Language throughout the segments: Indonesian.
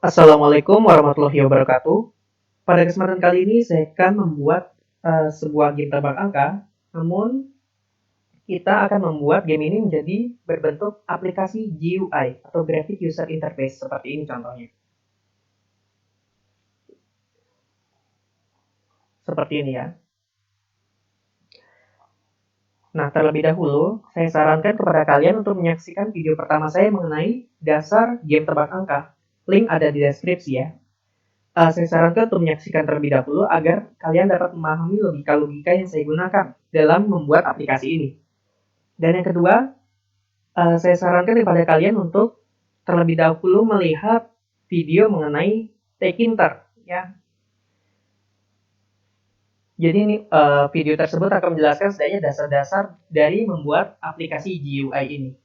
Assalamualaikum warahmatullahi wabarakatuh. Pada kesempatan kali ini saya akan membuat sebuah game tebak angka. Namun kita akan membuat game ini menjadi berbentuk aplikasi GUI atau Graphic User Interface seperti ini contohnya. Seperti ini ya. Nah, terlebih dahulu, saya sarankan kepada kalian untuk menyaksikan video pertama saya mengenai dasar game tebak angka. Link ada di deskripsi ya. Saya sarankan untuk menyaksikan terlebih dahulu agar kalian dapat memahami logika-logika yang saya gunakan dalam membuat aplikasi ini. Dan yang kedua, saya sarankan kepada kalian untuk terlebih dahulu melihat video mengenai Tekinter ya. Jadi ini video tersebut akan menjelaskan setidaknya dasar-dasar dari membuat aplikasi GUI ini.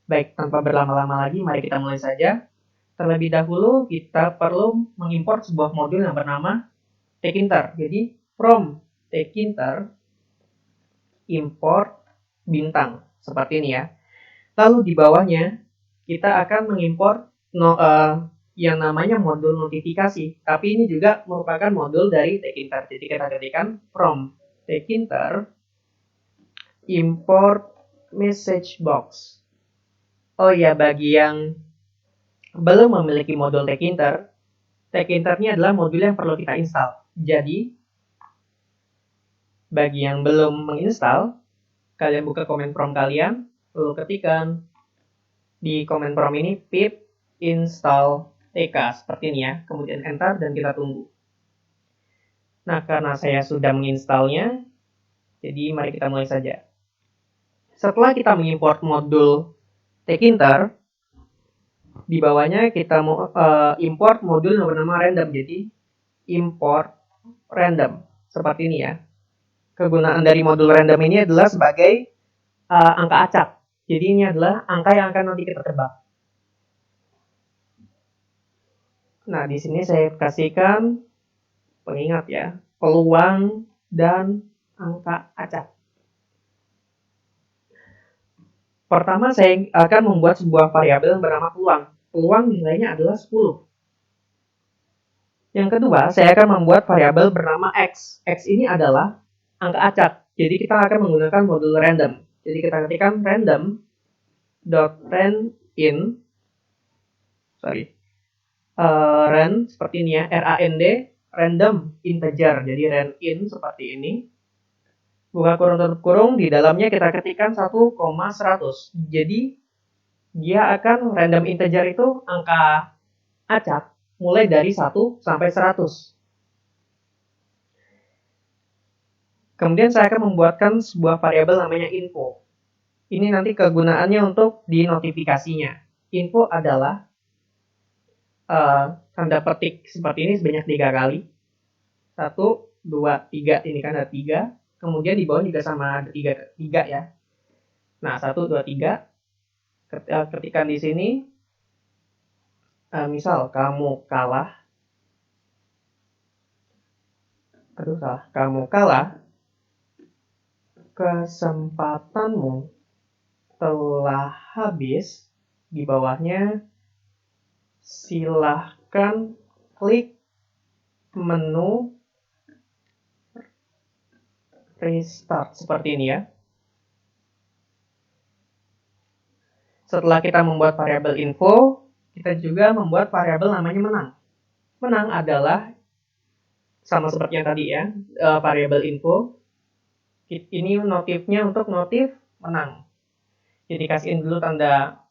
Baik, tanpa berlama-lama lagi, mari kita mulai saja. Terlebih dahulu kita perlu mengimport sebuah modul yang bernama Tekinter. Jadi from Tekinter import bintang seperti ini ya. Lalu di bawahnya kita akan mengimport yang namanya modul notifikasi. Tapi ini juga merupakan modul dari Tekinter. Jadi kita ketikkan from Tekinter import message box. Oh ya, bagi yang belum memiliki modul Tekinter, Tekinter-nya adalah modul yang perlu kita install. Jadi bagi yang belum menginstal, kalian buka command prompt kalian, lalu ketikkan di command prompt ini pip install tk seperti ini ya, kemudian enter dan kita tunggu. Nah, karena saya sudah menginstalnya, jadi mari kita mulai saja. Setelah kita mengimport modul Tekinter, di bawahnya kita mau import modul yang bernama random, jadi import random seperti ini ya. Kegunaan dari modul random ini adalah sebagai angka acak. Jadi ini adalah angka yang akan nanti kita tebak. Nah, di sini saya kasihkan pengingat ya, peluang dan angka acak. Pertama, saya akan membuat sebuah variabel yang bernama peluang. Peluang nilainya adalah 10. Yang kedua, saya akan membuat variabel bernama X. X ini adalah angka acak. Jadi kita akan menggunakan modul random. Jadi kita ketikkan random.randin rand seperti ini ya, RAND, random integer. Jadi randin seperti ini. Buka kurung tutup kurung, di dalamnya kita ketikkan 1,100. Jadi dia akan random integer itu angka acak mulai dari 1 sampai 100. Kemudian saya akan membuatkan sebuah variabel namanya info. Ini nanti kegunaannya untuk di notifikasinya. Info adalah tanda petik seperti ini sebanyak 3 kali. 1, 2, 3, ini kan ada 3. Kemudian di bawah juga sama ada 3 ya. Nah, 1, 2, 3. Ketikkan di sini, misal kamu kalah. Kamu kalah. Kesempatanmu telah habis. Di bawahnya silahkan klik menu restart seperti ini ya. Setelah kita membuat variabel info, kita juga membuat variabel namanya menang. Menang adalah sama seperti yang tadi ya, variabel info. Ini notifnya untuk notif menang. Jadi kasihin dulu tanda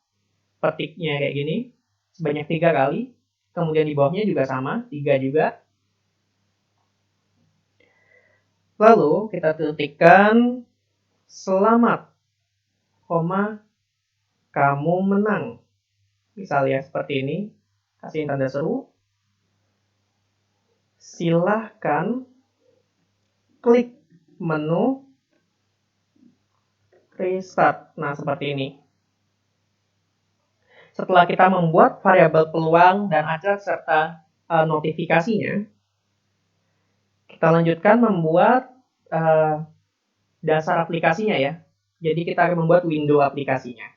petiknya kayak gini, sebanyak 3 kali. Kemudian di bawahnya juga sama, 3 juga. Lalu kita ketikkan selamat, kamu menang. Misalnya seperti ini, kasihin tanda seru. Silahkan klik menu restart. Nah, seperti ini. Setelah kita membuat variabel peluang dan acak serta notifikasinya, kita lanjutkan membuat dasar aplikasinya ya. Jadi kita akan membuat window aplikasinya.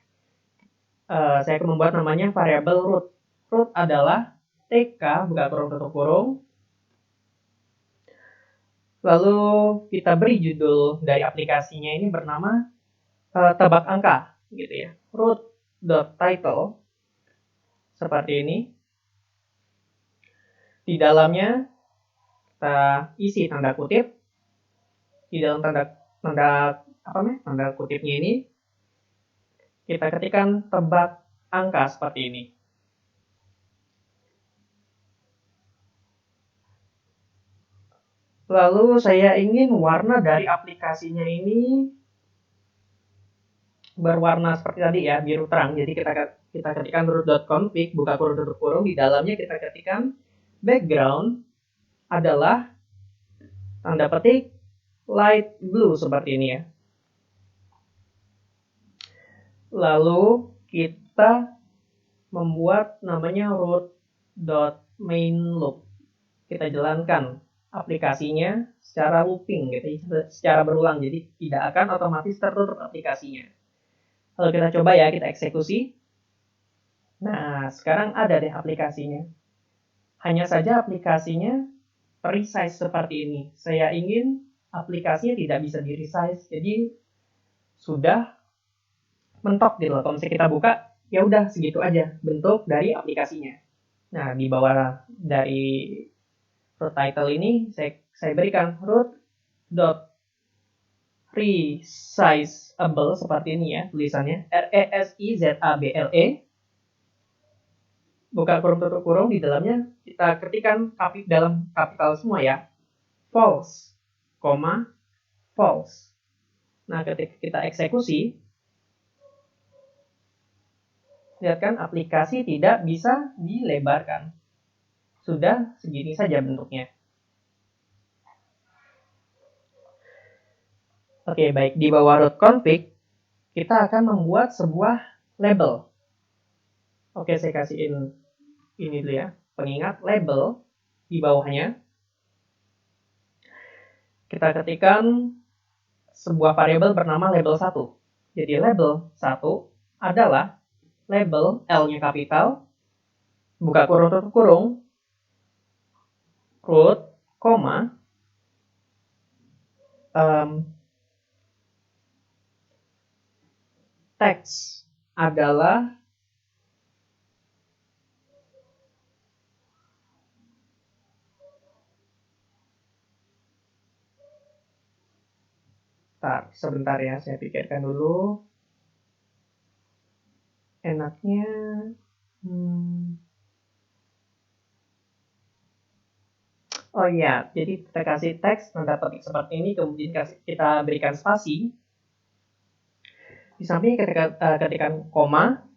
Saya akan membuat namanya variabel root. Root adalah TK, buka kurung tutup kurung. Lalu kita beri judul dari aplikasinya ini bernama tebak angka, gitu ya. Root.title seperti ini. Di dalamnya kita isi tanda kutip. Di dalam tanda kutipnya ini kita ketikkan tebak angka seperti ini. Lalu saya ingin warna dari aplikasinya ini berwarna seperti tadi ya, biru terang. Jadi kita ketikkan root.config, buka kurung tutup kurung. Di dalamnya kita ketikkan background adalah tanda petik light blue seperti ini ya. Lalu kita membuat namanya root.mainloop. Kita jalankan aplikasinya secara looping gitu, secara berulang, jadi tidak akan otomatis tertutup aplikasinya. Lalu kita coba ya, kita eksekusi. Nah, sekarang ada deh aplikasinya. Hanya saja aplikasinya resize seperti ini. Saya ingin aplikasinya tidak bisa di resize, jadi sudah mentok gitu loh. Kalau misalnya kita buka, ya udah segitu aja bentuk dari aplikasinya. Nah, di bawah dari root title ini saya berikan root.resizable seperti ini ya tulisannya, RESIZABLE, buka kurung tutup kurung. Di dalamnya kita ketikkan dalam kapital semua ya, false, false. Nah, ketika kita eksekusi, lihat kan aplikasi tidak bisa dilebarkan. Sudah segini saja bentuknya. Oke, baik. Di bawah root config, kita akan membuat sebuah label. Oke, saya kasihin ini dulu ya. Pengingat label di bawahnya. Kita ketikkan sebuah variabel bernama label 1. Jadi label 1 adalah label L-nya kapital, buka kurung tutup kurung, root, teks adalah sebentar ya, saya pikirkan dulu. Enaknya oh iya, jadi kita kasih teks tanda petik seperti ini, kemudian kita berikan spasi. Di samping ketikkan koma,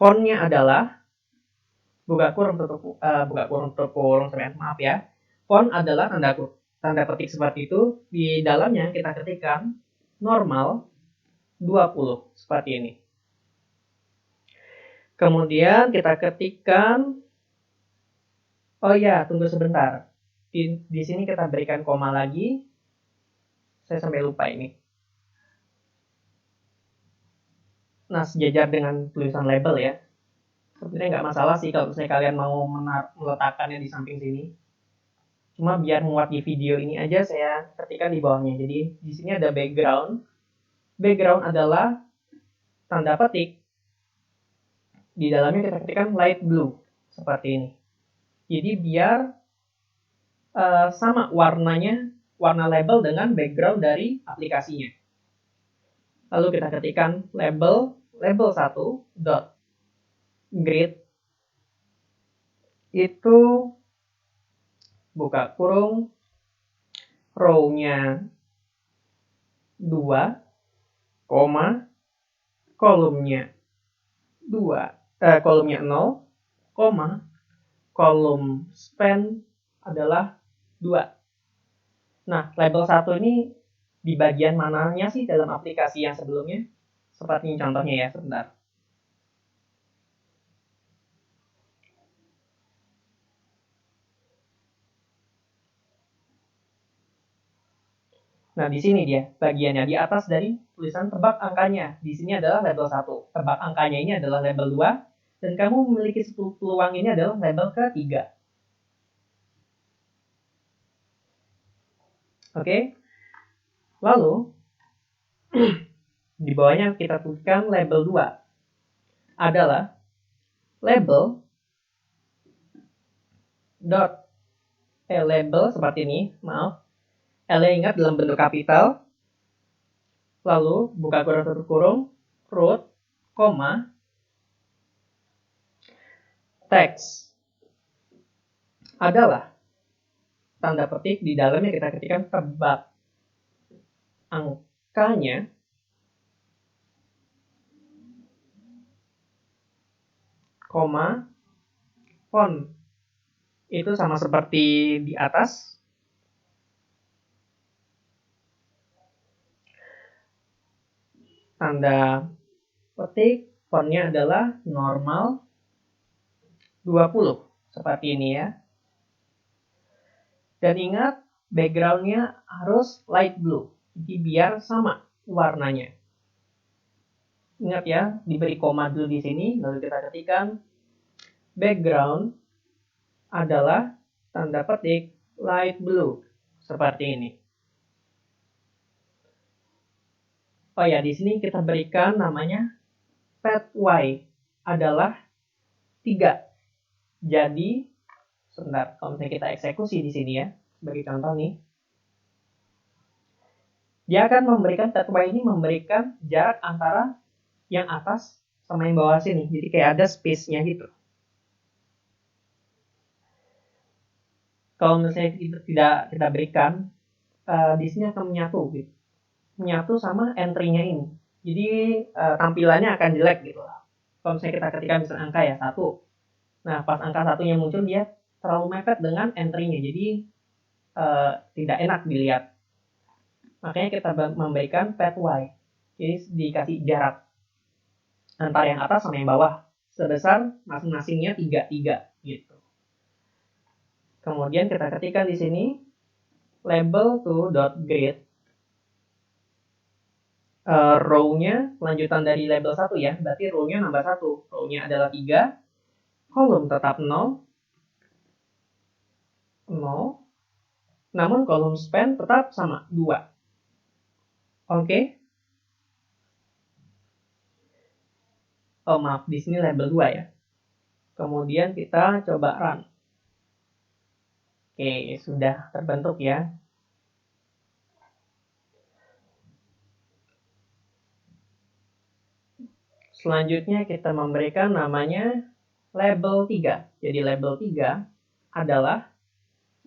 fontnya adalah buka kurung tutup kurung, maaf ya. Font adalah tanda petik seperti itu. Di dalamnya kita ketikkan normal 20 seperti ini. Kemudian kita ketikkan, oh ya, tunggu sebentar. Di sini kita berikan koma lagi. Saya sampai lupa ini. Nah, sejajar dengan tulisan label ya. Sebenarnya nggak masalah sih kalau misalnya kalian mau meletakkannya di samping sini. Cuma biar muat di video ini aja saya ketikkan di bawahnya. Jadi di sini ada background. Background adalah tanda petik. Di dalamnya kita ketikkan light blue seperti ini. Jadi biar sama warnanya, warna label dengan background dari aplikasinya. Lalu kita ketikkan label 1 dot grid itu buka kurung row-nya 2, kolomnya 0, kolom span adalah 2. Nah, label 1 ini di bagian mananya sih dalam aplikasi yang sebelumnya? Seperti ini contohnya ya, sebentar. Nah, di sini dia bagiannya di atas dari tulisan tebak angkanya. Di sini adalah label 1. Tebak angkanya ini adalah label 2. Dan kamu memiliki 10 peluang ini adalah label ketiga. Oke. Lalu, di bawahnya kita tuliskan label 2. Adalah label label seperti ini, maaf. L-nya ingat dalam bentuk kapital. Lalu, buka kurung tutup kurung, root, koma, text adalah tanda petik di dalamnya kita ketikkan tebak angkanya koma font. Itu sama seperti di atas. Tanda petik fontnya adalah normal 20 seperti ini ya. Dan ingat backgroundnya harus light blue, jadi biar sama warnanya. Ingat ya, diberi koma dulu di sini, lalu kita ketikkan background adalah tanda petik light blue seperti ini. Oh ya, di sini kita berikan namanya pathway adalah 3. Jadi, sebentar, kalau misalnya kita eksekusi di sini ya, sebagai contoh nih, dia akan memberikan pathway ini memberikan jarak antara yang atas sama yang bawah sini. Jadi kayak ada space-nya gitu. Kalau misalnya tidak kita berikan, di sini akan menyatu gitu. Menyatu sama entry-nya ini. Jadi tampilannya akan jelek gitu. Kalau misalnya kita ketikkan misalnya angka ya 1. Nah, pas angka 1-nya muncul dia terlalu mepet dengan entry-nya. Jadi tidak enak dilihat. Makanya kita memberikan pathway. Jadi dikasih jarak antara yang atas sama yang bawah sebesar masing-masingnya 3 gitu. Kemudian kita ketikkan di sini label to.grid. Row-nya lanjutan dari label 1 ya, berarti row-nya nambah 1. Row-nya adalah 3, kolom tetap 0, namun kolom span tetap sama, 2. Oke. Oh maaf, di sini label 2 ya. Kemudian kita coba run. Oke, sudah terbentuk ya. Selanjutnya kita memberikan namanya label 3. Jadi label 3 adalah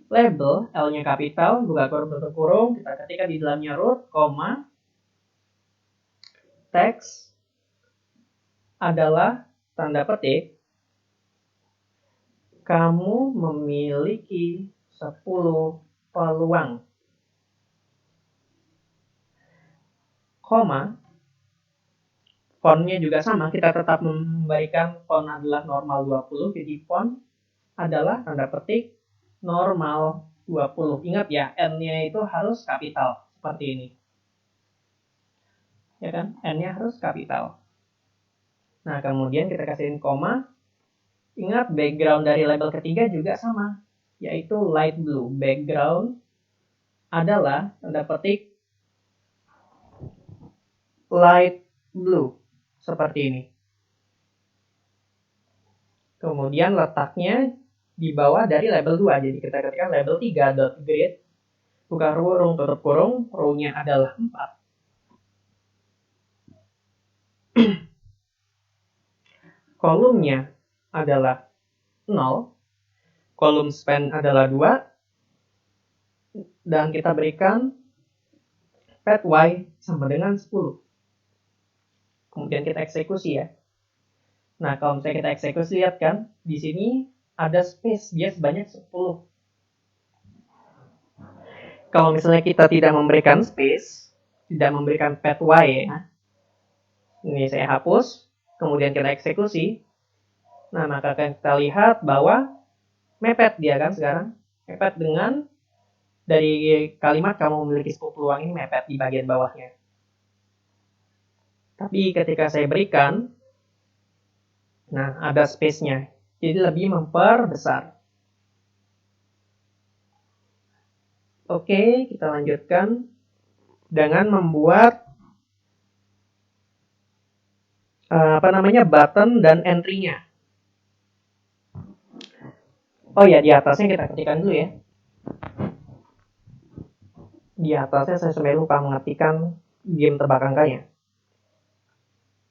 label L-nya kapital, buka kurung tutup kurung, kita ketikkan di dalamnya root, koma, text adalah tanda petik kamu memiliki 10 peluang, koma, fontnya juga sama, kita tetap memberikan font adalah normal 20, jadi font adalah tanda petik normal 20. Ingat ya, N-nya itu harus kapital, seperti ini. Ya kan, N-nya harus kapital. Nah, kemudian kita kasihin koma. Ingat, background dari label ketiga juga sama, yaitu light blue. Background adalah tanda petik light blue, seperti ini. Kemudian letaknya di bawah dari label 2. Jadi kita ketikkan label 3.grid, buka kurung tutup kurung, row-nya adalah 4. Kolomnya adalah 0, kolom span adalah 2, dan kita berikan pathway sama dengan 10. Kemudian kita eksekusi ya. Nah, kalau misalnya kita eksekusi, lihat kan, di sini ada space, dia sebanyak 10. Kalau misalnya kita tidak memberikan space, tidak memberikan pathway ya, ini saya hapus, kemudian kita eksekusi. Nah, maka kita lihat bahwa mepet dia kan sekarang. Mepet dengan dari kalimat kamu memiliki 10 peluang ini mepet di bagian bawahnya. Tapi ketika saya berikan Nah, ada space-nya. Jadi lebih memperbesar. Oke, kita lanjutkan dengan membuat button dan entry-nya. Oh ya, di atasnya kita ketikkan dulu ya. Di atasnya saya sebenarnya lupa mengetikkan game tebak angkanya.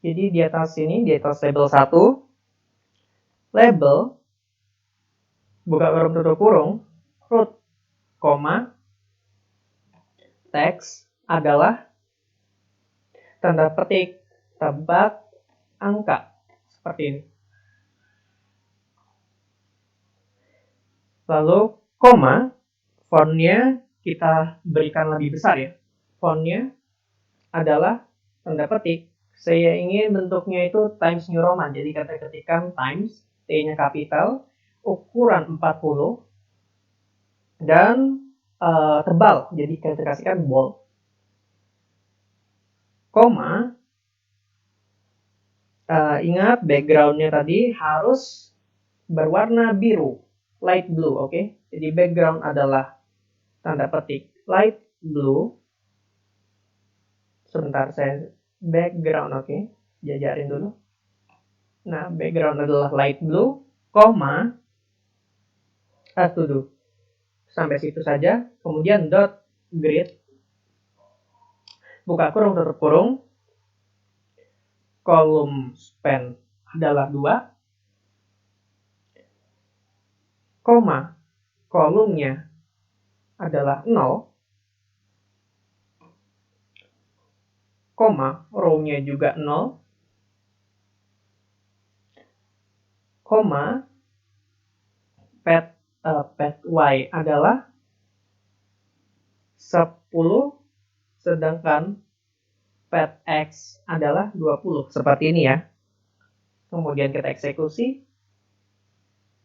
Jadi di atas sini, di atas label 1, label, buka kurung tutup kurung, root, koma, teks adalah tanda petik tebak angka. Seperti ini. Lalu, koma, fontnya kita berikan lebih besar ya. Fontnya adalah tanda petik. Saya ingin bentuknya itu Times New Roman. Jadi kita ketikkan Times, T-nya kapital, ukuran 40, dan tebal. Jadi kita kasihkan bold. Koma, ingat backgroundnya tadi harus berwarna biru. Light blue, oke? Jadi background adalah tanda petik light blue. Sebentar, saya background, oke? Jajarin dulu. Nah, background adalah light blue, koma, dulu. Sampai situ saja. Kemudian dot grid, buka kurung tutup kurung, kolom span adalah 2, koma, kolomnya adalah 0, koma, row-nya juga 0, koma, pad y adalah 10, sedangkan pad x adalah 20. Seperti ini ya. Kemudian kita eksekusi.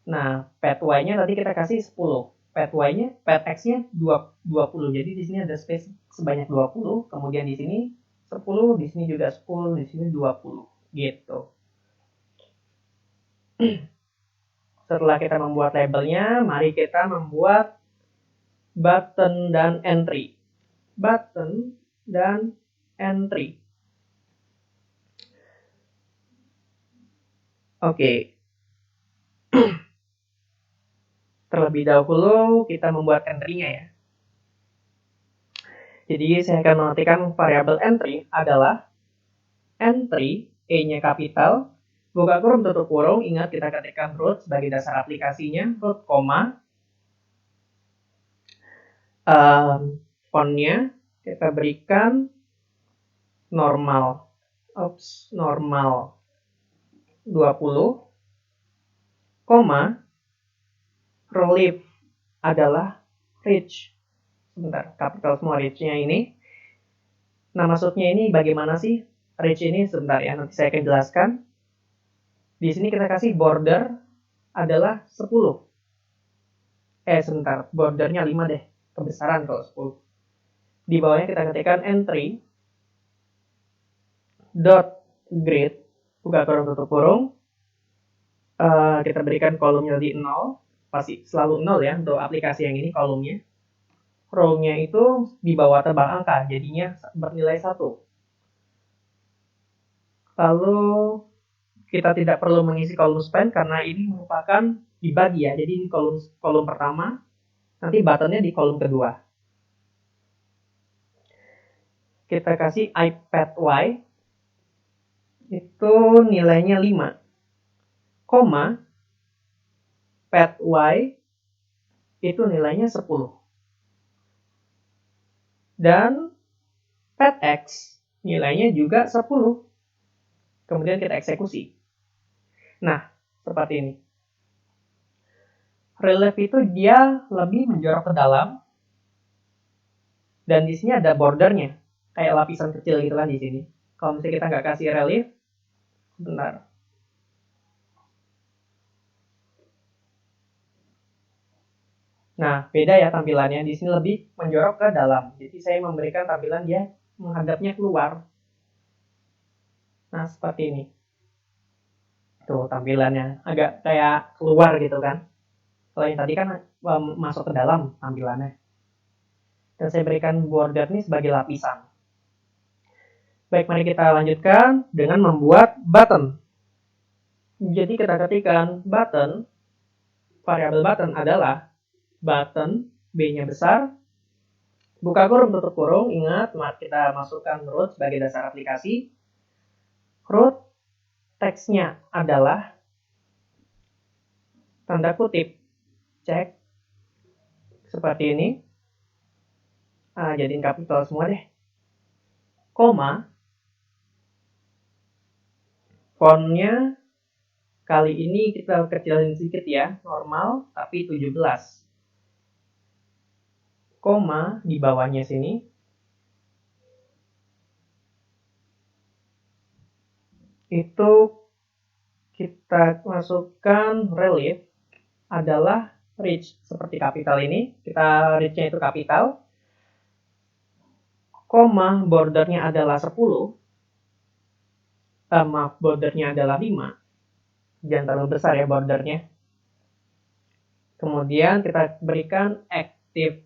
Nah, pad y-nya tadi kita kasih 10. Pad x-nya 20. Jadi di sini ada space sebanyak 20. Kemudian di sini 10, di sini juga 10, di sini 20. Gitu. Setelah kita membuat labelnya, mari kita membuat button dan entry. Button dan entry. Oke. Terlebih dahulu kita membuat entry-nya ya. Jadi saya akan mengetikkan variabel entry adalah entry, E-nya kapital, buka kurung tutup kurung, ingat kita ketikkan root sebagai dasar aplikasinya, root, koma, fontnya kita berikan normal, normal 20, koma, relief adalah rich. Sebentar, kapital semua rich-nya ini. Nah, maksudnya ini bagaimana sih rich ini? Sebentar ya, nanti saya akan jelaskan. Di sini kita kasih border adalah 10. Sebentar, bordernya 5 deh. Kebesaran kalau 10. Di bawahnya kita ketikkan entry dot grid, buka kurung tutup kurung. Kita berikan kolomnya di 0. Pasti selalu 0 ya untuk aplikasi yang ini kolomnya. Row-nya itu di bawah tebak angka, jadinya bernilai 1. Lalu kita tidak perlu mengisi kolom span karena ini merupakan dibagi ya. Jadi ini kolom pertama, nanti buttonnya di kolom kedua. Kita kasih iPad Y, itu nilainya 5, koma, pad Y itu nilainya 10. Dan pad X nilainya juga 10. Kemudian kita eksekusi. Nah, seperti ini. Relief itu dia lebih menjorok ke dalam. Dan di sini ada bordernya. Kayak lapisan kecil gitu kan di sini. Kalau misalnya kita nggak kasih relief, benar. Nah, beda ya tampilannya. Di sini lebih menjorok ke dalam. Jadi saya memberikan tampilan dia menghadapnya keluar. Nah, seperti ini. Tuh tampilannya agak kayak keluar gitu kan. Kalau yang tadi kan masuk ke dalam tampilannya. Dan saya berikan border ini sebagai lapisan. Baik, mari kita lanjutkan dengan membuat button. Jadi kita ketikkan button, variabel button adalah button, B-nya besar, buka kurung tutup kurung, ingat kita masukkan root sebagai dasar aplikasi. Root teksnya adalah tanda kutip cek seperti ini. Jadiin kapital semua deh. Koma. Fontnya kali ini kita kecilin sedikit ya, normal tapi 17. Koma di bawahnya sini. Itu kita masukkan relief adalah rich seperti kapital ini. Kita richnya itu kapital. Koma bordernya adalah 10. Maaf, bordernya adalah 5. Jangan terlalu besar ya bordernya. Kemudian kita berikan active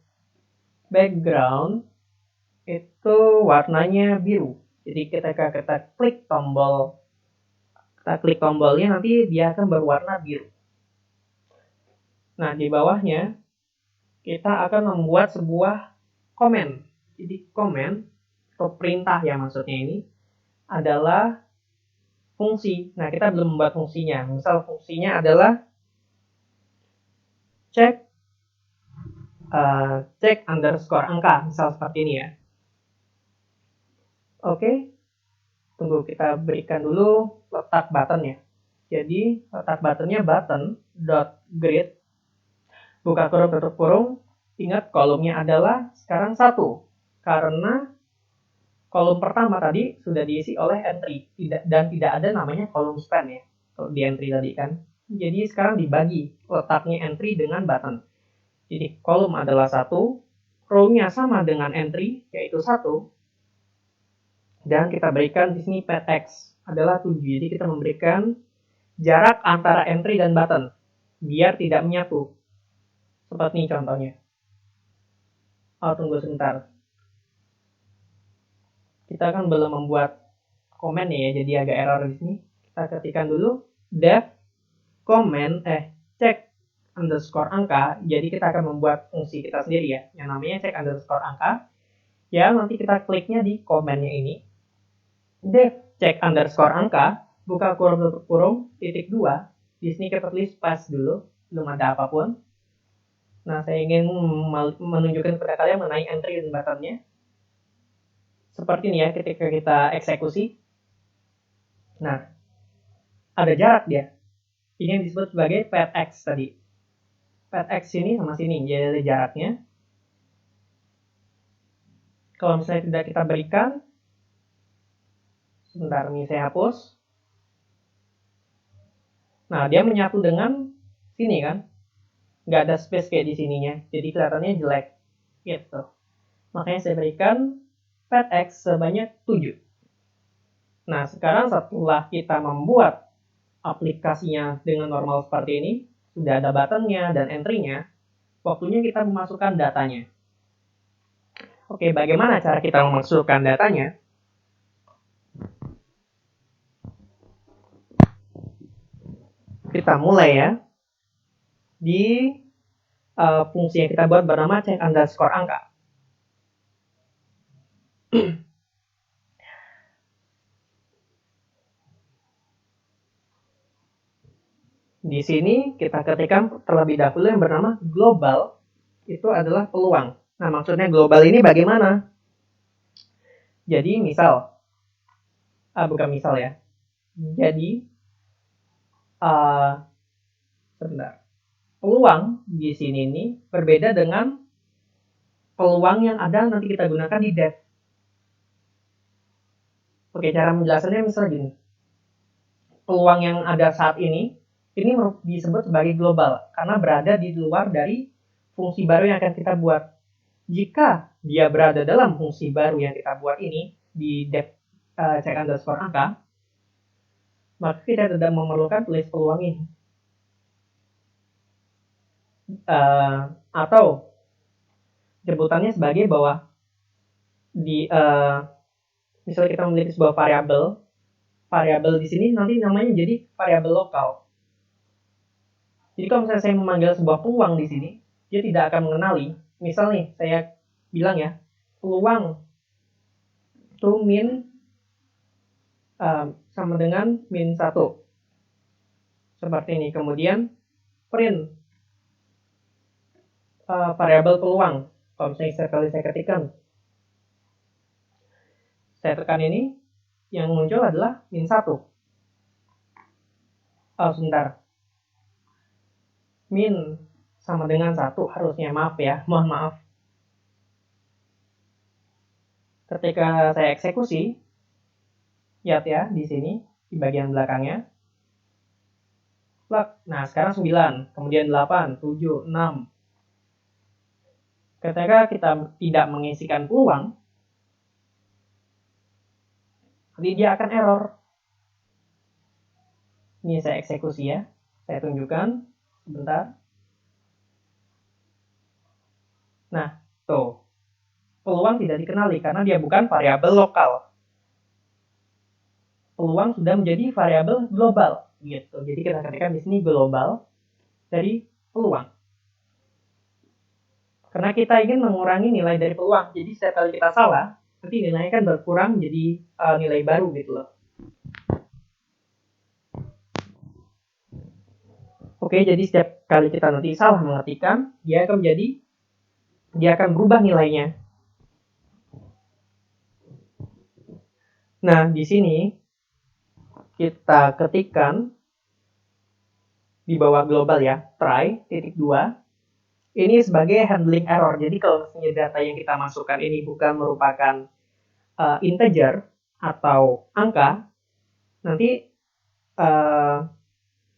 background itu warnanya biru. Jadi ketika kita klik tombolnya nanti dia akan berwarna biru. Nah, di bawahnya kita akan membuat sebuah komen. Jadi komen atau perintah ya maksudnya ini adalah fungsi. Nah, kita belum membuat fungsinya. Misal fungsinya adalah cek underscore angka, misal seperti ini ya. Oke, tunggu kita berikan dulu letak buttonnya. Jadi letak buttonnya button.grid, buka kurung tutup kurung. Ingat kolomnya adalah sekarang 1 karena kolom pertama tadi sudah diisi oleh entry dan tidak ada namanya kolom span ya kalau di entry tadi kan. Jadi sekarang dibagi letaknya entry dengan button. Jadi kolom adalah 1, row-nya sama dengan entry yaitu 1, dan kita berikan di sini path adalah 7. Jadi kita memberikan jarak antara entry dan button biar tidak menyatu. Seperti ini contohnya. Tunggu sebentar. Kita kan belum membuat komen ya, jadi agak error di sini. Kita ketikkan dulu def comment cek underscore angka. Jadi kita akan membuat fungsi kita sendiri ya, yang namanya cek underscore angka. Ya, nanti kita kliknya di komennya ini. Def cek underscore angka, buka kurung tutup kurung, titik 2. Di sini kita tulis space dulu, belum ada apapun. Nah, saya ingin menunjukkan kepada kalian mengenai entry dan buttonnya. Seperti ini ya ketika kita eksekusi. Nah, ada jarak dia. Ini yang disebut sebagai path tadi. Path ini sama sini, jadi ada jaraknya. Kalau misalnya tidak kita berikan, sebentar ini saya hapus. Nah, dia menyatu dengan sini kan. Nggak ada space kayak di sininya. Jadi kelihatannya jelek. Gitu. Makanya saya berikan path sebanyak 7. Nah, sekarang setelah kita membuat aplikasinya dengan normal seperti ini, sudah ada buttonnya dan entry-nya, waktunya kita memasukkan datanya. Oke, bagaimana cara kita memasukkan datanya? Kita mulai ya. Di fungsi yang kita buat bernama cek underscore angka. Di sini kita ketikkan terlebih dahulu yang bernama global, itu adalah peluang. Nah, maksudnya global ini bagaimana? Jadi misal, bukan misal ya. Jadi, sebentar. Peluang di sini ini berbeda dengan peluang yang ada nanti kita gunakan di def. Oke, cara menjelaskannya misalnya gini. Peluang yang ada saat ini disebut sebagai global karena berada di luar dari fungsi baru yang akan kita buat. Jika dia berada dalam fungsi baru yang kita buat ini di def cek underscore angka, maka kita tidak memerlukan tulis peluang ini. Atau jemputannya sebagai bahwa di misalnya kita memiliki sebuah variabel di sini nanti namanya jadi variabel lokal. Jadi kalau misalnya saya memanggil sebuah peluang di sini, dia tidak akan mengenali. Misal nih, saya bilang ya, peluang to min sama dengan min 1. Seperti ini. Kemudian print variabel peluang. Kalau misalnya sekali saya ketikkan, saya tekan ini, yang muncul adalah min 1. Sebentar. Min sama dengan 1 harusnya, maaf ya, mohon maaf. Ketika saya eksekusi, lihat ya di sini di bagian belakangnya. Nah, sekarang 9, kemudian 8, 7, 6. Ketika kita tidak mengisikan peluang, nanti dia akan error. Ini saya eksekusi ya. Saya tunjukkan sebentar. Nah, tuh. Peluang tidak dikenali karena dia bukan variabel lokal. Peluang sudah menjadi variabel global gitu. Jadi kita ketikkan di sini global dari peluang. Karena kita ingin mengurangi nilai dari peluang. Jadi setiap kali kita salah, nanti nilainya kan berkurang jadi nilai baru gitu loh. Oke, jadi setiap kali kita nanti salah mengetikkan, dia akan berubah nilainya. Nah, di sini kita ketikkan di bawah global ya, try.2. Ini sebagai handling error. Jadi kalau misalnya data yang kita masukkan ini bukan merupakan integer atau angka, nanti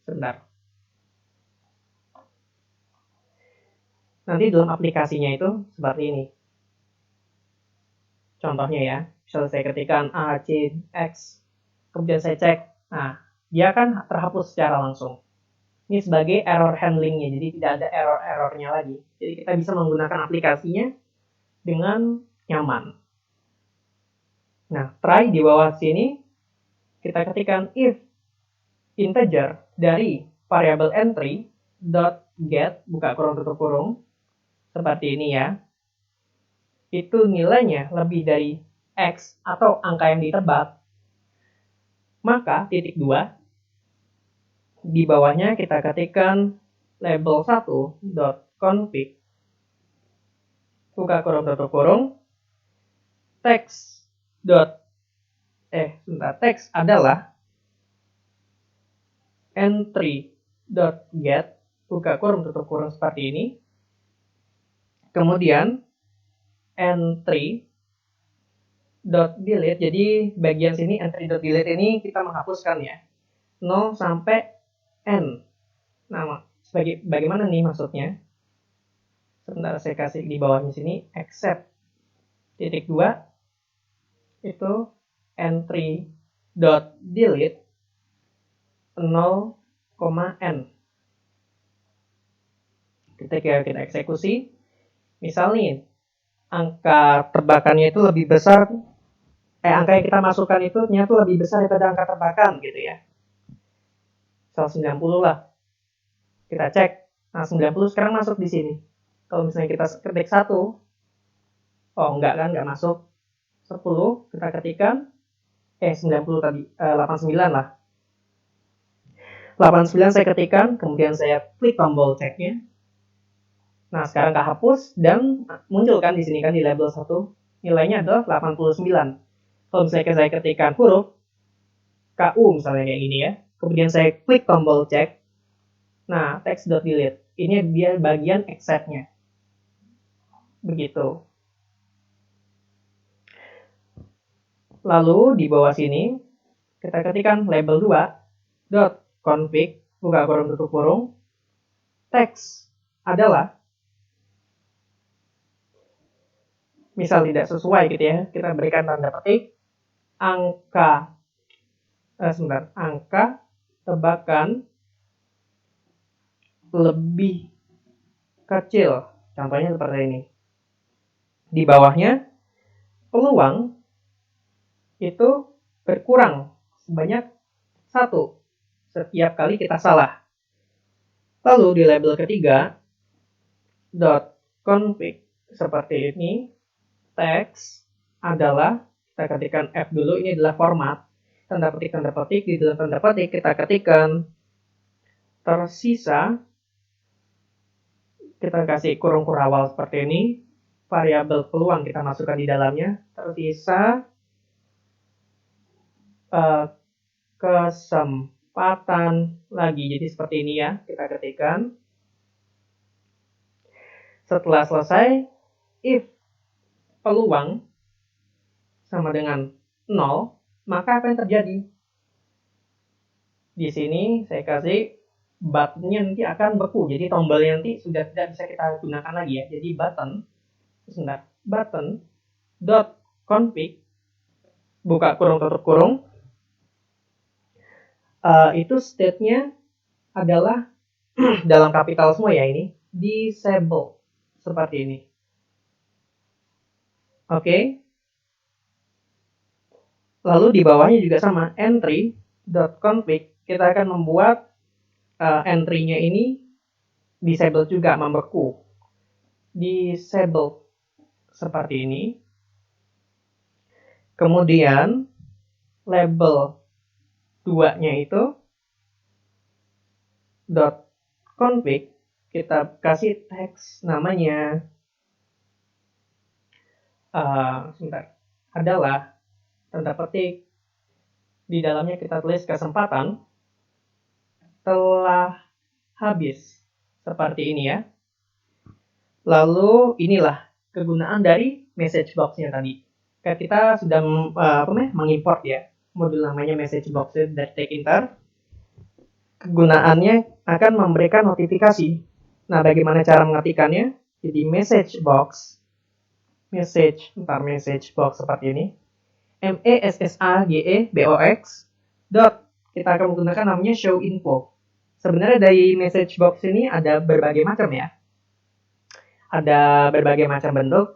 sebentar. Nanti dalam aplikasinya itu seperti ini. Contohnya ya, misalnya saya ketikkan A, C, X, kemudian saya cek, nah dia akan terhapus secara langsung. Ini sebagai error handlingnya, jadi tidak ada error-errornya lagi. Jadi kita bisa menggunakan aplikasinya dengan nyaman. Nah, try di bawah sini, kita ketikkan if integer dari variabel entry dot get buka kurung tutup kurung seperti ini ya, itu nilainya lebih dari X atau angka yang ditebak, maka titik 2 di bawahnya kita ketikkan label 1.config buka kurung tutup kurung text adalah entry.get buka kurung tutup kurung seperti ini. Kemudian entry.delete, jadi bagian sini entry.delete ini kita menghapuskan ya 0 sampai n. Nah, bagaimana nih maksudnya? Sebentar saya kasih di bawahnya sini except titik 2 itu entry.delete 0, n. Ketika kita eksekusi, misalnya angka tebakannya itu lebih besar, angka yang kita masukkan itu ternyata lebih besar daripada angka tebakan gitu ya. Misal 90 lah. Kita cek. Nah, 90 sekarang masuk di sini. Kalau misalnya kita ketik 1, enggak kan, enggak masuk. 10 kita ketikkan 90 tadi, 89 lah. 89 saya ketikkan, kemudian saya klik tombol ceknya. Nah, sekarang kehapus dan muncul kan di sini kan di label 1 nilainya adalah 89. Kalau misalnya saya ketikkan huruf KU misalnya kayak gini ya, kemudian saya klik tombol cek. Nah, text.delete. Ini dia bagian exceptnya. Begitu. Lalu di bawah sini kita ketikkan label 2.config buka kurung tutup kurung text adalah misal tidak sesuai gitu ya, kita berikan tanda petik angka angka tebakan lebih kecil. Contohnya seperti ini. Di bawahnya, peluang itu berkurang sebanyak 1 setiap kali kita salah. Lalu di label ketiga, .config seperti ini, teks adalah, kita ketikkan F dulu, ini adalah format, tanda petik, di dalam tanda petik kita ketikkan tersisa, kita kasih kurung kurawal seperti ini, variabel peluang kita masukkan di dalamnya, tersisa kesempatan lagi. Jadi seperti ini ya, kita ketikkan. Setelah selesai, if peluang sama dengan 0, maka apa yang terjadi? Di sini saya kasih buttonnya nanti akan beku, jadi tombolnya nanti sudah tidak bisa kita gunakan lagi ya. Jadi button dot config buka kurung tutup kurung, itu state-nya adalah dalam kapital semua ya, ini disable seperti ini. Oke. Lalu di bawahnya juga sama, entry.config, kita akan membuat entry-nya ini disable juga, membeku. Disable seperti ini. Kemudian label 2-nya itu .config, kita kasih teks namanya adalah, tanda petik, di dalamnya kita tulis kesempatan telah habis seperti ini ya. Lalu inilah kegunaan dari message box-nya tadi. Kita sudah mengimport ya modul namanya message box dari Tekinter. Kegunaannya akan memberikan notifikasi. Nah, bagaimana cara mengetikkannya? Jadi message box seperti ini. messagebox kita akan menggunakan namanya show info. Sebenarnya dari message box ini ada berbagai macam ya. Ada berbagai macam bentuk.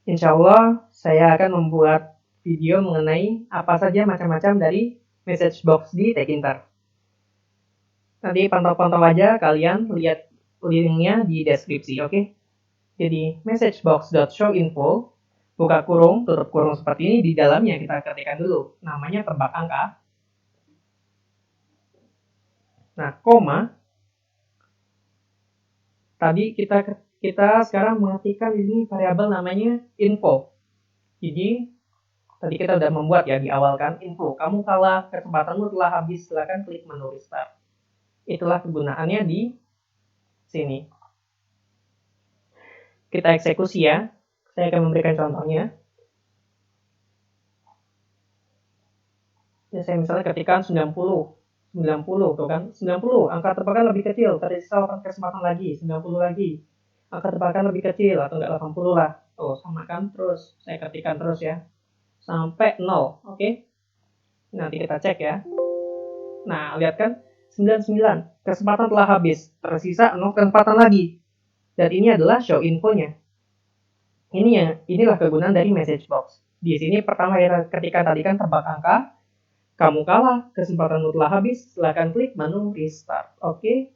Insya Allah saya akan membuat video mengenai apa saja macam-macam dari message box di Tekinter. Nanti pantau-pantau aja, kalian lihat linknya di deskripsi, oke? Jadi messagebox.showinfo, buka kurung, tutup kurung seperti ini, di dalamnya kita ketikkan dulu namanya tebak angka. Nah, koma. Tadi kita sekarang mengetikkan di sini variabel namanya info. Jadi tadi kita sudah membuat ya di awal kan, info. Kamu kalah, kesempatanmu telah habis, silakan klik menu restart. Itulah kegunaannya di sini. Kita eksekusi ya. Saya akan memberikan contohnya. Ya, saya misalnya ketikkan 90 tuh kan, 90, angka tebakan lebih kecil, tersisa 8 kesempatan lagi, 90 lagi, angka tebakan lebih kecil, atau enggak 80 lah, tuh sama kan, terus saya ketikkan terus ya, sampai 0, oke? Nanti kita cek ya. Nah, lihat kan, 99, kesempatan telah habis, tersisa 0 kesempatan lagi, dan ini adalah show infonya. Inilah kegunaan dari message box. Di sini pertama kita ketika tadi kan tebak angka, kamu kalah, kesempatanmu telah habis, silakan klik menu restart. Oke.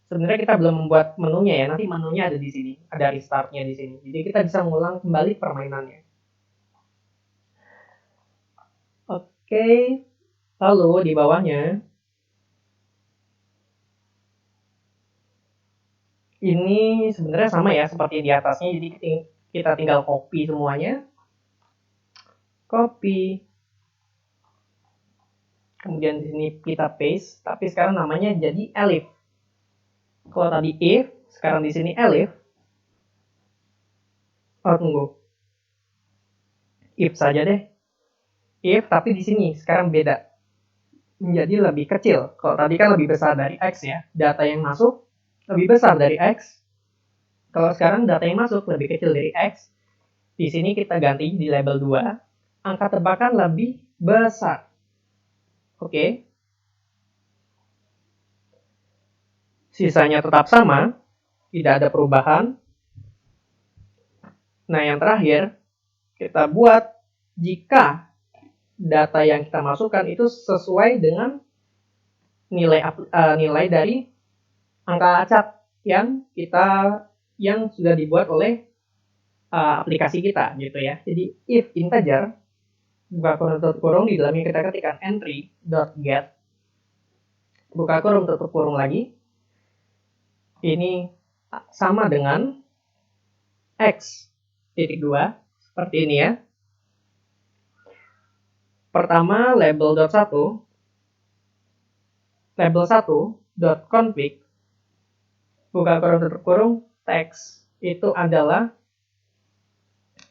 Sebenarnya kita belum membuat menunya ya, nanti menunya ada di sini, ada restartnya di sini. Jadi kita bisa mengulang kembali permainannya. Oke. Lalu di bawahnya ini sebenarnya sama ya seperti di atasnya, jadi kita tinggal copy semuanya. Copy. Kemudian di sini kita paste, tapi sekarang namanya jadi elif. Kalau tadi if, sekarang di sini elif. Oh, tunggu. If saja deh. If, tapi di sini sekarang beda. Menjadi lebih kecil. Kalau tadi kan lebih besar dari X ya. Data yang masuk lebih besar dari X. Kalau sekarang data yang masuk lebih kecil dari X. Di sini kita ganti di label 2. Angka tebakan lebih besar. Oke. Sisanya tetap sama, tidak ada perubahan. Nah, yang terakhir, kita buat jika data yang kita masukkan itu sesuai dengan nilai dari angka acak yang sudah dibuat oleh aplikasi kita gitu ya. Jadi if integer buka kurung tutup kurung, di dalamnya kita ketikkan entry.get buka kurung tutup kurung lagi, ini sama dengan x.2 seperti ini ya. Pertama label.1 label1.config buka kurung tutup kurung text itu adalah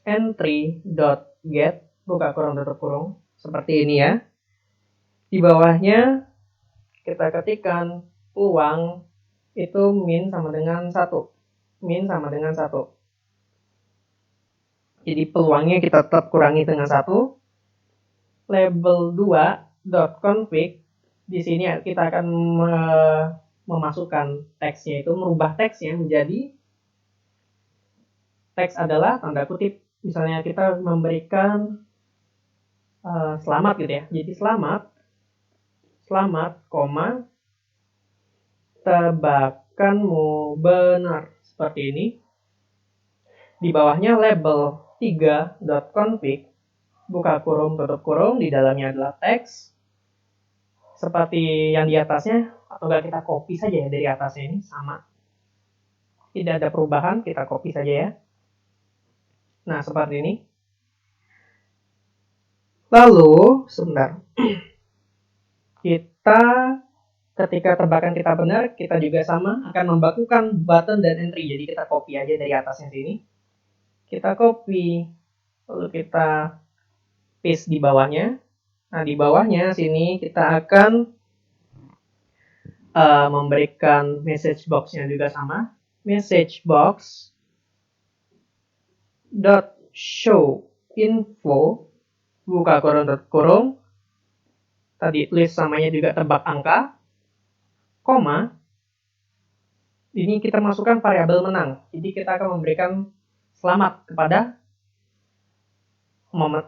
entry.get buka kurung tutup kurung seperti ini ya. Di bawahnya kita ketikkan uang itu min sama dengan 1. Min sama dengan 1. Jadi peluangnya kita tetap kurangi dengan 1. Label2.config di sini kita akan memasukkan teksnya, itu merubah teksnya menjadi teks adalah tanda kutip. Misalnya kita memberikan selamat gitu ya. Jadi selamat, koma, tebakanmu benar. Seperti ini. Di bawahnya label 3.config buka kurung tutup kurung, di dalamnya adalah teks seperti yang di atasnya, atau enggak kita copy saja ya dari atasnya, ini sama, tidak ada perubahan, kita copy saja ya. Nah seperti ini. Lalu sebentar, kita ketika tebakan kita benar, kita juga sama akan membakukan button dan entry. Jadi kita copy aja dari atasnya sini, kita copy, lalu kita paste di bawahnya. Nah di bawahnya sini kita akan memberikan message box-nya juga sama, message box dot show info buka kurung tutup kurung, tadi list samanya juga tebak angka, koma, ini kita masukkan variabel menang. Jadi kita akan memberikan selamat kepada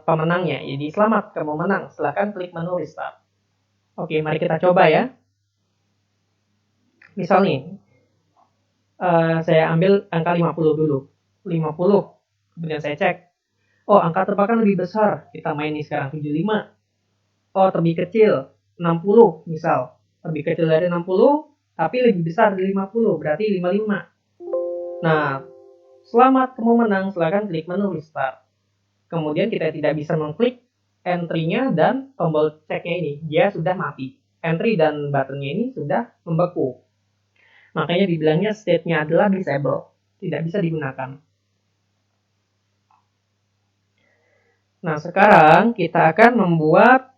pemenangnya. Jadi selamat kamu menang, silahkan klik menu restart. Oke, mari kita coba ya. Misal nih, saya ambil angka 50 dulu. 50, kemudian saya cek. Oh, angka tebakan lebih besar. Kita main nih sekarang 75. Oh, lebih kecil. 60 misal. Lebih kecil dari 60, tapi lebih besar dari 50. Berarti 55. Nah, selamat kamu menang. Silahkan klik menu restart. Kemudian kita tidak bisa mengklik entry-nya dan tombol ceknya ini. Dia sudah mati. Entry dan button-nya ini sudah membeku. Makanya dibilangnya state-nya adalah disable. Tidak bisa digunakan. Nah, sekarang kita akan membuat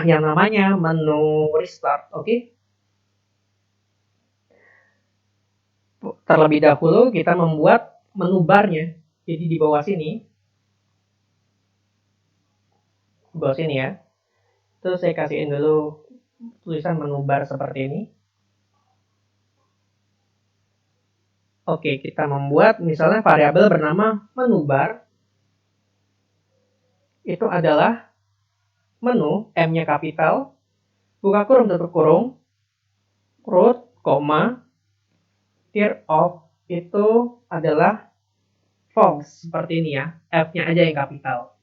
yang namanya menu restart. Oke. Terlebih dahulu kita membuat menu bar-nya. Jadi di bawah sini. Di bawah sini ya. Terus saya kasihin dulu tulisan menu bar seperti ini. Oke, kita membuat misalnya variabel bernama menu bar. Itu adalah menu, M-nya kapital, buka kurung tutup kurung, root, koma, tier of itu adalah false, seperti ini ya, F-nya aja yang kapital.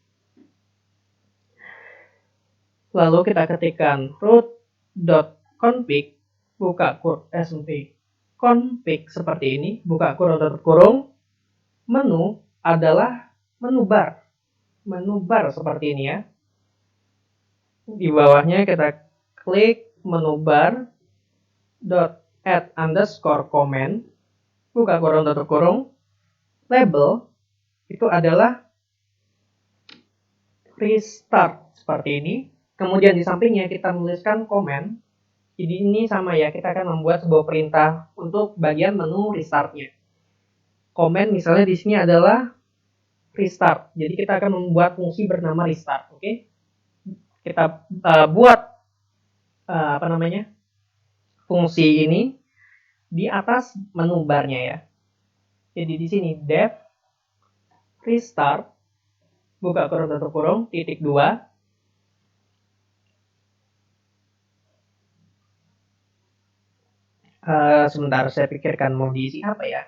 Lalu kita ketikkan root.config, buka kurung, config seperti ini, buka kurung tutup kurung, menu adalah menu bar seperti ini ya. Di bawahnya kita klik menu bar dot add underscore comment buka kurung tutup kurung, label itu adalah restart seperti ini. Kemudian di sampingnya kita menuliskan comment. Jadi ini sama ya, kita akan membuat sebuah perintah untuk bagian menu restartnya. Comment misalnya di sini adalah restart. Jadi kita akan membuat fungsi bernama restart. Oke. kita buat fungsi ini di atas menu barnya ya. Jadi di sini def restart buka kurung tutup kurung titik 2. Sebentar saya pikirkan mau diisi apa ya.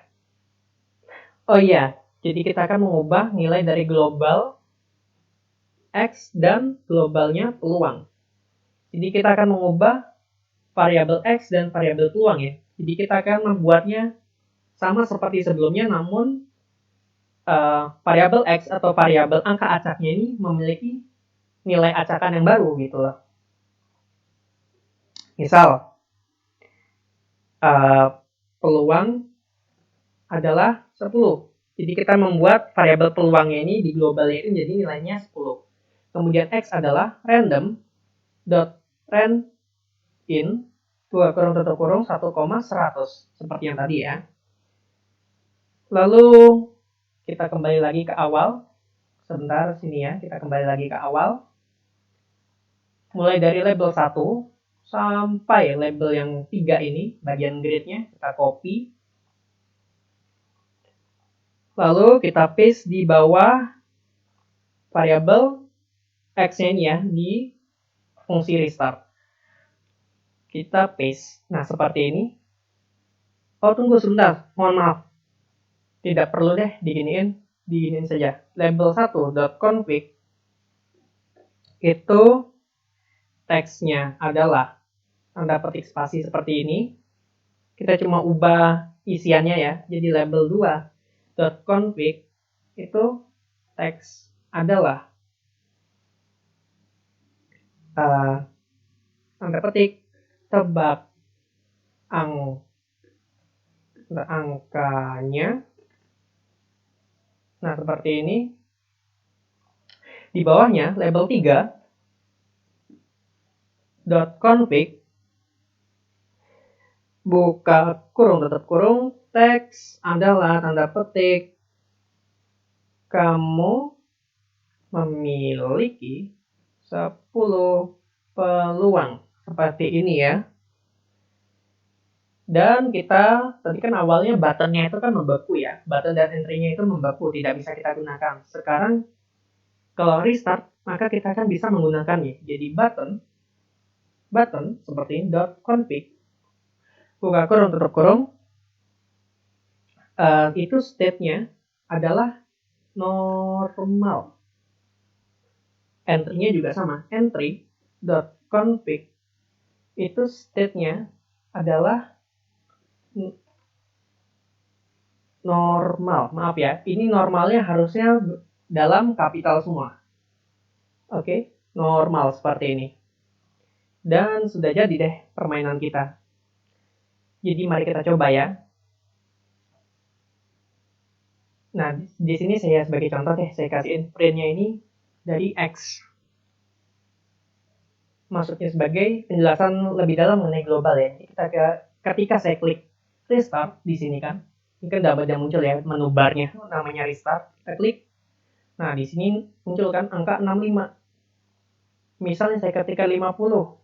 Oh iya, jadi kita akan mengubah nilai dari global X dan globalnya peluang. Jadi kita akan mengubah variabel X dan variabel peluang ya. Jadi kita akan membuatnya sama seperti sebelumnya, namun variabel X atau variabel angka acaknya ini memiliki nilai acakan yang baru gitu loh. Misal, peluang adalah 10. Jadi kita membuat variabel peluangnya ini di globalnya itu jadi nilainya 10. Kemudian X adalah random dot rand in 2 kurung tutup kurung 1,100 seperti yang tadi ya. Lalu kita kembali lagi ke awal. Sebentar sini ya, kita kembali lagi ke awal. Mulai dari label 1 sampai label yang 3 ini, bagian grid-nya kita copy. Lalu kita paste di bawah variabel X-nya ini ya, di fungsi restart. Kita paste. Nah, seperti ini. Oh, tunggu sebentar. Mohon maaf. Tidak perlu deh diginiin saja. Label 1.config itu teksnya adalah tanda petik spasi seperti ini. Kita cuma ubah isiannya ya. Jadi label 2.config itu teks adalah tanda petik tebak angkanya. Nah, seperti ini. Di bawahnya label 3.config buka kurung tutup kurung teks adalah tanda petik kamu memiliki 10 peluang seperti ini ya. Dan kita tadi kan awalnya buttonnya itu kan membeku ya, button dan entry-nya itu membeku, tidak bisa kita gunakan. Sekarang kalau restart maka kita akan bisa menggunakannya. Jadi button seperti ini .config buka kurung tutup kurung itu state-nya adalah normal. Entry-nya juga sama, entry.config itu state-nya adalah normal. Maaf ya, ini normalnya harusnya dalam kapital semua. Oke, normal seperti ini. Dan sudah jadi deh permainan kita. Jadi mari kita coba ya. Nah, di sini saya sebagai contoh deh, saya kasihin print-nya ini dari X. Maksudnya sebagai penjelasan lebih dalam mengenai global ya. Ketika saya klik restart di sini kan, ini kan udah muncul ya menu barnya namanya restart. Kita klik. Nah, di sini muncul kan angka 65. Misalnya saya ketika 50.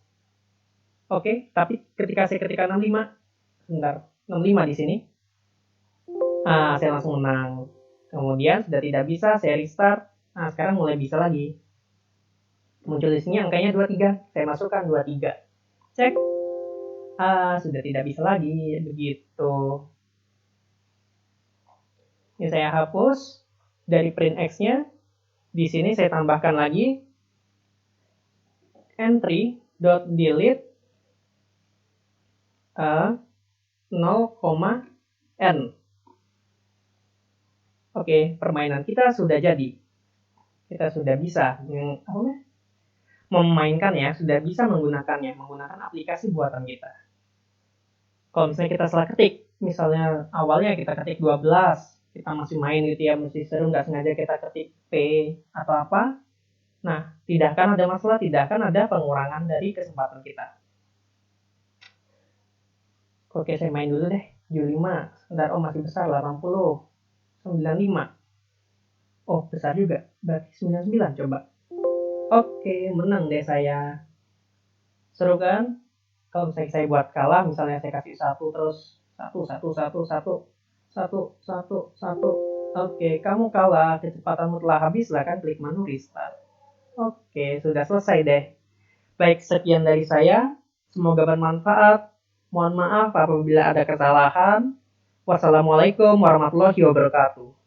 Oke, tapi ketika saya ketika 65, sebentar, 65 di sini. Saya langsung menang. Kemudian sudah tidak bisa, saya restart. Nah, sekarang mulai bisa lagi. Muncul di sini angkanya 23. Saya masukkan 23. Cek. Sudah tidak bisa lagi. Begitu. Ini saya hapus dari print X-nya. Di sini saya tambahkan lagi entry.delete 0,n. Oke, permainan kita sudah jadi. Kita sudah bisa memainkan ya, sudah bisa menggunakannya, menggunakan aplikasi buatan kita. Kalau misalnya kita salah ketik, misalnya awalnya kita ketik 12, kita masih main gitu ya, masih seru, nggak sengaja kita ketik P atau apa, nah, tidak akan ada masalah, tidak akan ada pengurangan dari kesempatan kita. Oke, saya main dulu deh, 75, sebentar, masih besar, 80, 95, besar juga, berarti 99, coba. Oke, menang deh saya. Seru kan? Kalau misalnya saya buat kalah, misalnya saya kasih satu terus satu satu satu satu satu satu satu. Oke, kamu kalah, kecepatanmu telah habis, silahkan klik menu restart. Oke, sudah selesai deh. Baik, sekian dari saya. Semoga bermanfaat. Mohon maaf apabila ada kesalahan. Wassalamualaikum warahmatullahi wabarakatuh.